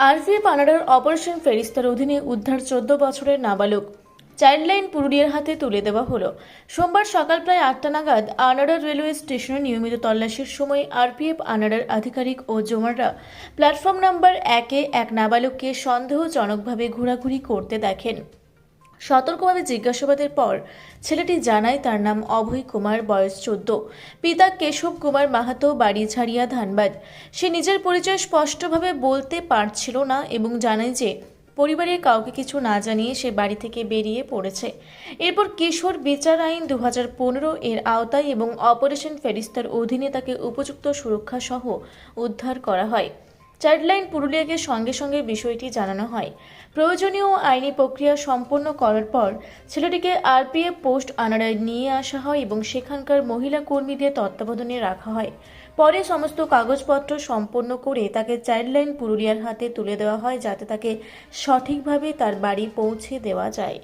RPF আনাড়ার operation ফেরিস্তার অধীনে উদ্ধার 14 বছরের নাবালক চাইল্ডলাইন পুরুলিয়ার হাতে তুলে দেওয়া হলো। সোমবার সকাল প্রায় 8টা নাগাদ আনাড়া রেলওয়ে স্টেশনে নিয়মিত তল্লাশির সময় আরপিএফ আনাড়ার আধিকারিক ও জোমাররা প্ল্যাটফর্ম নাম্বার 1-এ এক নাবালককে সন্দেহজনকভাবে ঘোরাঘুরি করতে দেখেন। সতর্কভাবে জিজ্ঞাসাবাদের পর ছেলেটি জানায় তার নাম অভয় কুমার, বয়স 14, পিতা কেশব কুমার মাহাতো, বাড়ি ঝাড়িয়া, ধানবাদ। সে নিজের পরিচয় স্পষ্টভাবে বলতে পারছিল না এবং জানায় যে পরিবারের কাউকে কিছু না জানিয়ে সে বাড়ি থেকে বেরিয়ে পড়েছে। এরপর কিশোর বিচার আইন 2015 এর আওতায় এবং অপারেশন ফেরিস্তার অধীনে তাকে উপযুক্ত সুরক্ষা সহ উদ্ধার করা হয়। চাইল্ডলাইন পুরুলিয়াকে সঙ্গে সঙ্গে বিষয়টি জানানো হয়। প্রয়োজনীয় আইনি প্রক্রিয়া সম্পন্ন করার পর ছেলেটিকে আরপিএফ পোস্ট আনাড়ায় নিয়ে আসা হয় এবং সেখানকার মহিলা কর্মীদের তত্ত্বাবধানে রাখা হয়। পরে সমস্ত কাগজপত্র সম্পন্ন করে তাকে চাইল্ডলাইন পুরুলিয়ার হাতে তুলে দেওয়া হয় যাতে তাকে সঠিকভাবে তার বাড়ি পৌঁছে দেওয়া যায়।